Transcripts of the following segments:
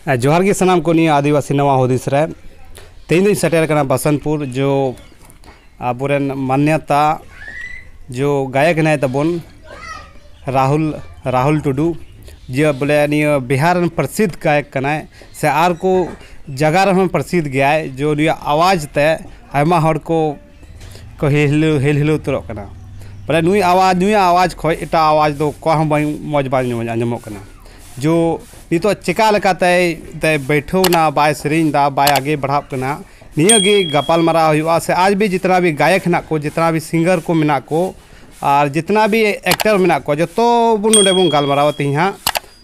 जोहार के सनाम को नहीं आदिवासी नवा हुदिस रे तेन दिन सेटेर करना बसंतपुर जो आबुरेन मान्यता जो गायक है तबन राहुल टुडू जो बोले निया बिहार प्रसिद्ध गायक कनाय से आर को जगह रह प्रसिद्ध गया है जो निया आवाज़ ते आयमा हर को हिल उतरो कना बोले नुई आवाज़ खो एटा आवाज़ दो को हम मौज बाज आंजमो कना जो नितो चिका लकाते ते बैठो ना बाय सरिंग दा बाय आगे बढ़ाप कना निया गे गपाल मारा हुआ से आज भी जितना भी गायक ना को जितना भी सिंगर को मिना को और जितना भी एक्टर मिना को जो तो बुन नोडे बुन गालमाराव तिहा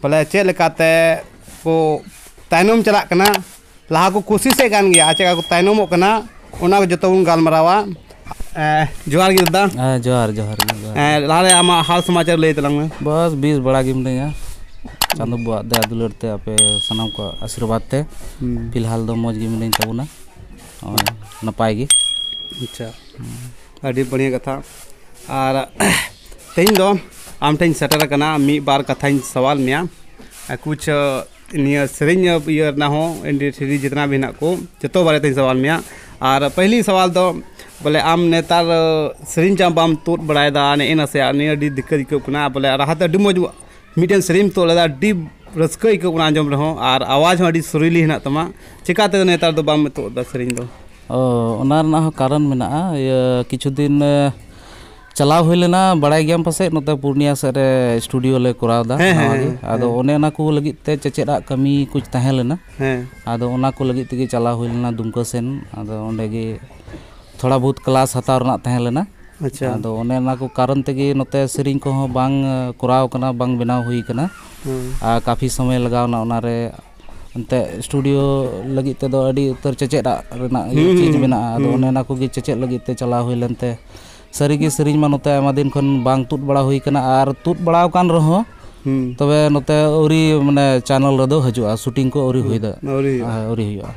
बोले चे लकाते को तायनम चला कना लाहा को कोशिश कान गया चेका को तायनमो कना ओना को जतो बुन गालमारावा जोहार गे दादा जोहार लाले आमा हाल समाचार लई तलंग में बस 20 बड़ा गिम देगा चांदो बुआ दया दुलर ते आपे सनाम को आशीर्वाद ते फिलहाल दो मौज गिम नहीं तबुना और नपाय गी अच्छा अभी बढ़िया कथा और तेन दो आम ठेन सेटर कना मी बार कथा सवाल मिया कुछ निया सेरिंग इयर ना हो इंडस्ट्री जितना भी ना को जतो बारे तेन सवाल मिया और पहली सवाल दो बोले आम नेतार सेरिंग चा बाम तोड़ बड़ायदा ने एना से ने अडी दिक्कत को कना बोले राहत अडी मौज मिटन सेरिंग तो लदा अडी रस्का को आंजम रहो और आवाज़ अडी सुरीली हेना तमा चिकाते नेतार दो बाम तो दा सेरिंग दो ओना रना कारण मेना किछु दिन चलाव हुई लेना बड़ाई गया पासे नोते पूर्णिया से स्टूडियो ले कराव दा आदो ओने ना को लगी ते चचेरा कमी कुछ तहे लेना आदो ओना को लगी ते चलाव हुई लेना दुमका सेन आदो ओंडे गे थोड़ा बहुत क्लास हताव रना तहे लेना अच्छा आदो ओने ना को कारण तेगे नोते सेरिंग को बांग कराव कना बांग बनाव हुई कना काफ़ी समय लगाव ना ओना रे अंते स्टूडियो लगी ते दो अडी उतर चचेरा रना चीज मेना आदो ओने ना को गे चचेर लगी ते चलाव हुई लेनते सरीगे सेरिंग मा नोते आयमा दिन खन बांग तुद बड़ा हुई कना आर तुद बड़ाव कान रहो तबे नोते औरी माने चैनल रे दो हजुआ शूटिंग को औरी हुई दा औरी हुआ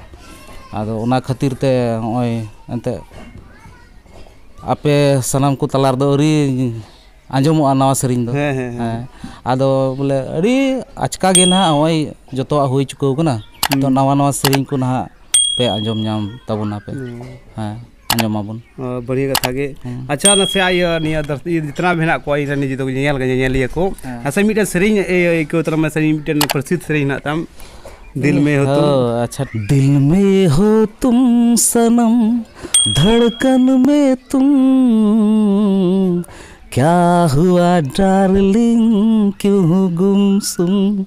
आदो ओना खातिर ते होय अंते आपे सनाम को तलार दो औरी आंजमो नवा सेरिंग दो आदो बोले अड़ी आचका गे ना होय जतो हुई चुको कना तो नवा सेरिंग को ना पे आंजम नाम तबुना पे आंजमाबन बढ़िया कथा गे अच्छा नसे आय निया जितना भी ना कोई रनी जी तो नेल को ऐसे मिटन सेरिंग ए को तरह में सेरिंग मिटन प्रसिद्ध सेरिंग ना तम दिल में हो तुम अच्छा दिल में हो तुम सनम धड़कन में तुम क्या हुआ डार्लिंग क्यों गुमसुम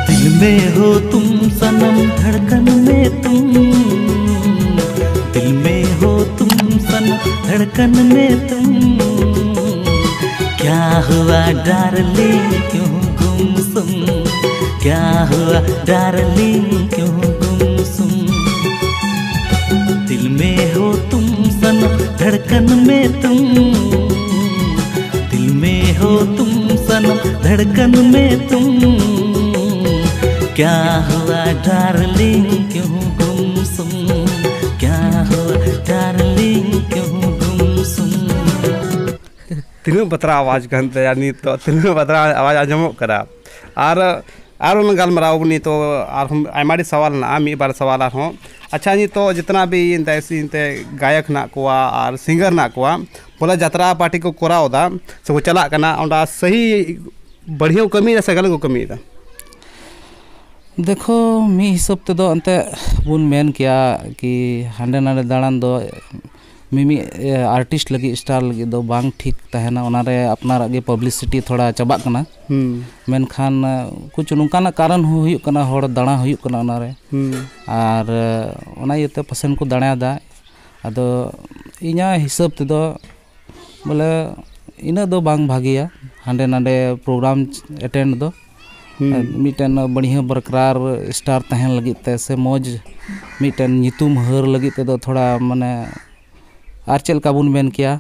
दिल में हो तुम सनम धड़कन में तुम दिल में हो तुम सनम धड़कन में तुम क्या हुआ डार्लिंग क्यों गुमसुम क्या हुआ डार्लिंग क्यों गुमसुम दिल में हो तुम सनम धड़कन में तुम दिल में हो तुम सनम धड़कन में तुम क्या हुआ डार्लिंग क्यों गुमसुम क्या हुआ डार्लिंग क्यों गुमसुम तीनों बतरा आवाज़ कहते यानी तो तीनों बतरा आवाज़ आंजमो करा और उन गालमाराव नहीं तो और हम आयमाड़ी सवाल ना मी बार सवाल हो अच्छा नहीं तो जितना भी इंते गायक ना कोआ और सिंगर ना कोआ बोला जतरा पार्टी को कराव दा से वो चला कना ओंडा सही बढ़िया कमी से गलत को कमी दा देखो मी हिसाब ते दो अंते बुन मेन किया कि हांडे नाडे दाड़ान दो मिमी आर्टिस्ट लगी स्टार लगी दो बांग ठीक तहना ओनारे अपना गे पब्लिसिटी थोड़ा चबा कना मेन खान कुछ नुकाना कारण हुई कना होड़ दाणा हुई कना ओनारे और ओना येते पसंद को दाणा दा आदो इना हिसाब ते दो बोले इना दो बांग भागिया हांडे नाडे प्रोग्राम अटेंड दो मिटन बढ़िया बरकरार स्टार तहन लगी ते से मौज मिटन नितुम हर लगी ते दो थोड़ा माने आर चल का बुन मेन किया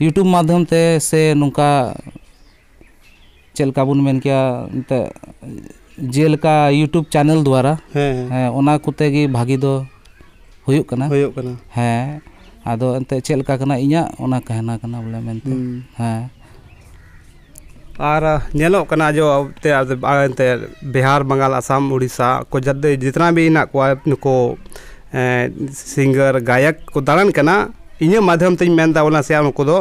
यूट्यूब माध्यम ते से नुका चल का बुन मेन किया ते जेल का यूट्यूब चैनल द्वारा ओना कुते गी भागी दो हुयुक कना है आदो अंते चल का कना इኛ ओना कहना कना बोले मेनते है और नेलों कना जो ते बिहार बंगाल असम उड़ीसा को जितना भी ना को सिंगर गायक को दालन कना इन माध्यम ते मेनदा बोला से उनको दो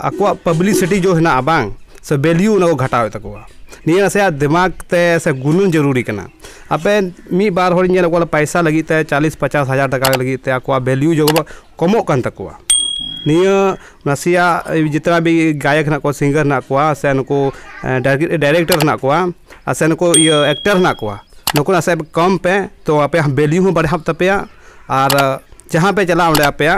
आको पब्लिसिटी जो है ना बांग से वैल्यू ना घटाव तकवा निया से दिमाग ते से गुनून जरूरी कना आपे मी बार होड़ नेल को पैसा लगी ते 40-50 हज़ार टका लगी ते आको वैल्यू जो कमो कन तकवा निया नसिया जितना भी गायक ना को सिंगर ना को से नको डायरेक्टर ना को से नको एक्टर ना को नको से कम पे तो आपे वैल्यू बढ़ा तपे और जहाँ पे चला ओंडे आपे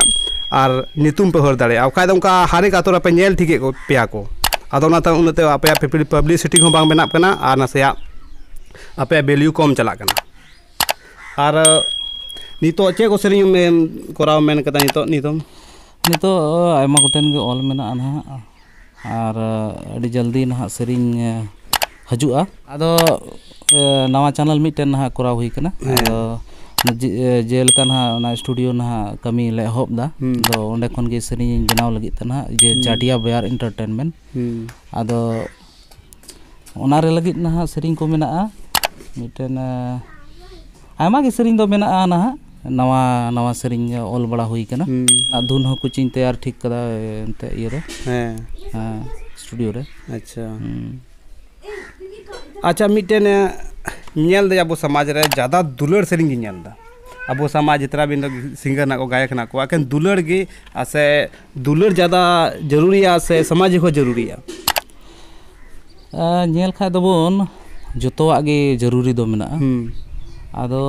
और नितुम पे हर दाड़े आखा उनका हारे का तो पे नेल ठीक को पेया को अदो उनते उनते आपे पब्लिसिटी को बांग बेना कना और नसिया आपे वैल्यू कम चला कना और नितो चे को सेरिंग में कोराव मेन कता नितो आयमा गोटेन गे ऑल मेना ना और अड़ी जल्दी ना सेरिंग हजुआ अदो नवा चैनल मिटेन ना कोराव हुई कना अदो जेलका ना स्टूडियो ना कमी ले होबदा दो ओंडे खन गे सेरिंग बनाव लगी तना जे चाटिया बयार एंटरटेनमेंट अदो ओनारे लगी ना सेरिंग को मेना मिटेन आयमा गे सेरिंग दो मेना ना नवा नवा सेरिंग ऑल बड़ा हुई कना धुन हो कुछ तैयार ठीक कदा एंते ये रे हां स्टूडियो रे अच्छा अच्छा मिटेन नेल दे अब समाज रे ज्यादा दुलड़ सेरिंग नेल दा अब समाज जितना भी सिंगर ना को गायक ना को अकेन दुलड़ गे से दुलड़ ज्यादा जरूरी है से समाज को जरूरी है नेल खा दबोन जतोआ गे जरूरी दो मेना आदो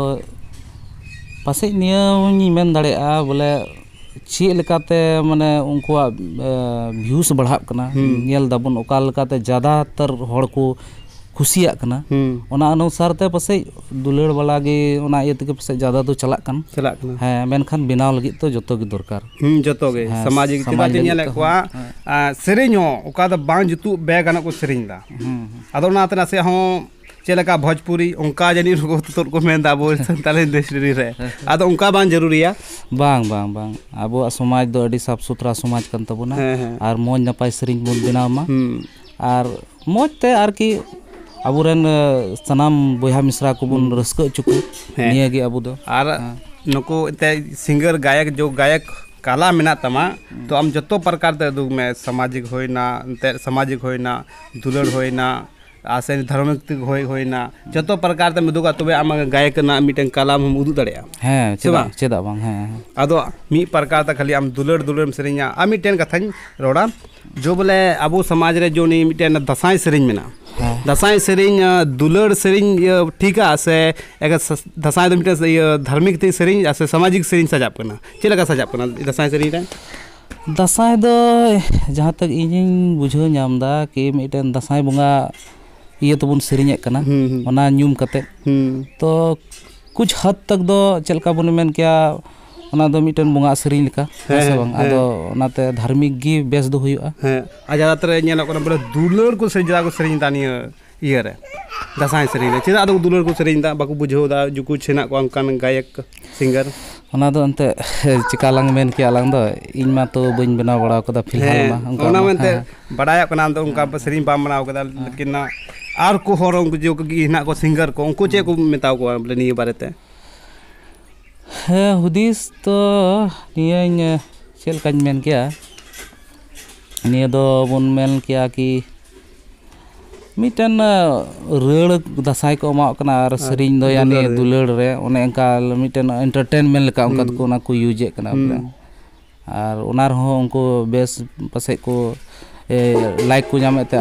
पासे नियम मेन दाड़ेआ बोले चे लेकाते माने उनकुआ व्यूज बढ़ा कना नेल दाबन ओका लेकाते ज़्यादातर हड़ को खुशिया कना ओना अनुसार ते पासे दुलड़ वाला गे ओना ये ते पासे ज़्यादा तो चला कना हां मेनखान बनाव लगी तो जतो गे दरकार जतो गे सामाजिक चिता ते नेल कोआ सेरेño ओका द बांग जुतु बैग आना को सेरेñ दा आदो ना तना से हो चेलका भोजपुरी उनका जनी रुको तोर को मेन दाबो संताल इंडस्ट्री रे आदो उनका बांग जरूरी है बांग बांग बांग आबो समाज दो अडी साफ सुथरा समाज कन तबोना और मोज नपाय सेरिंग बोन बनाव मा और मोज ते आर की अबुरन सनाम बोया मिश्रा को बुन रस्क चुकु निया गे अबु दो और नको ते सिंगर गायक जो गायक काला मेना तमा तो हम जतो प्रकार ते दुग में सामाजिक होइना ते सामाजिक होइना दुलड़ होइना आसे धार्मिक होइना जतो प्रकार ते मदुगा तबे आम गायक ना मिटन कला हम उदु दड़या हां चेदा बांग हां आदो मी प्रकार ते खाली आम दुलड़ दुलड़ सेरिंगा आ मिटन कथाñ रोड़ा जो बोले अबो समाज रे जो नी मिटन दसाई सेरिंग मेना दसाई सेरिंग दुलड़ सेरिंग ठीका से एक दसाई दो मिटन धार्मिक ते सेरिंग से सामाजिक सेरिंग सजाब कना चेलका सजाब कना दसाई सेरिंग रे दसाई दो जहाँ तक इन बुझो नामदा कि मिटन दसाई बंगा ये तो बुन सेरिंग कना ओना न्यूम कते तो कुछ हद तक दो चलका बुन मेन क्या ओना दो मिटन बंगा सेरिंग लिका से बंग आदो ओनाते धार्मिक गी बेस दो हुआ हां आ ज्यादातर नेल कोना बोले दुलड़ को सेरिंग को सेरिंग दानी ये रे दसाई सेरिंग चेदा दो दुलड़ को सेरिंग दा बाको बुझो दा जो कुछ ना को अंकन गायक सिंगर ओना दो अंते चिका लांग मेन के आलांग दो इन मा तो बइन बना बड़ा कदा फिलहाल मा ओना मेनते बड़ाया कना तो उनका सेरिंग बाम बनाव कदा लेकिन ना आर को हर जो हिना को सिंगर को उनको चे को मेताव को बोले निये बारेते है हुदिस तो निये चेल काज मेन किया निये दो बुन मेन किया कि मिटन रेड़ दसाई को मा कना और सेरिंग दो यानी दुलड़ रे ओने अंका मिटन एंटरटेनमेंट लेका उनका को ना को यूज कना और ओनार हो उनको बेस पासे को लाइक को जामते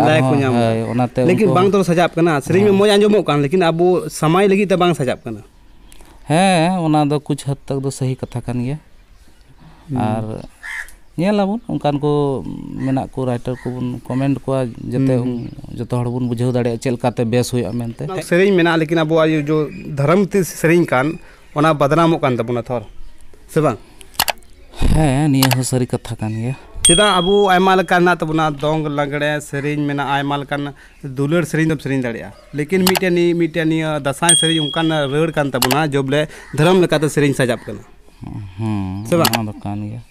ओनाते लेकिन बांग तो सजाब कना सेरिंग में मोज आंजमो कान लेकिन अबो समय लगी ते बांग सजाब कना है ओना दो कुछ हद तक दो सही कथा कान गया और नेलाबुन उनकान को मेना को राइटर को बुन कमेंट को जते जतो हड़ बुन बुझाव दाड़े चेलकाते बेस होया मेनते सेरिंग मेना लेकिन अबो जो धर्म ते सेरिंग कान ओना बदनामो कान तबुना थोर से बांग है निया हो सरी कथा कान गया चेदा अबो आयमा लकान ना तबुना दोंग लगड़े सेरिंग मेना आयमा लकान दुलड़ सेरिंग दम सेरिंग दाड़िया लेकिन मिटेनी दसाई सेरिंग उनकान रेड़ कान तबुना जो बोले धर्म लकाते सेरिंग सजाब कना से बांग कान गया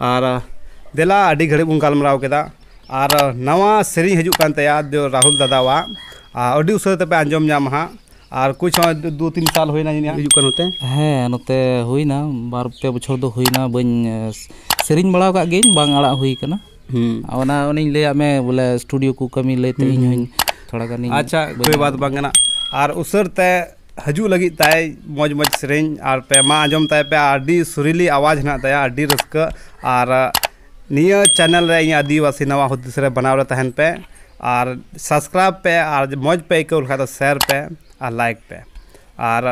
और देला अडी घड़ी बुन गालमराव केदा और नवा सेरी हजूक कान तया जो राहुल दादावा अड़ी उसर पे आंजम नाम हाँ और कुछ 2-3 साल होना हजूक कान होते हाँ नोते हुईना 2-3 बछर दो हुईना बन सेरिंग बड़ा का गेन बांग आड़ा हुई कना ओना ओनिन ले में बोले स्टूडियो को कमी लेते इन थोड़ा गानी अच्छा कोई बात बांगना और उसर ते हजू लगी ताय मौज मौज सेरें और पे मा आंजम ताय पे आडी सुरीली आवाज ना ताया आडी रस्क और निया चैनल रे आदिवासी नवा हुदिस रे बनाव रे तहन पे और सब्सक्राइब पे और मौज पे को लखा तो शेयर पे और लाइक पे और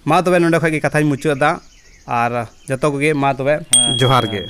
मा तबे नोंडे खय के कथा मुचादा और जतो को गे मा तबे जोहार गे।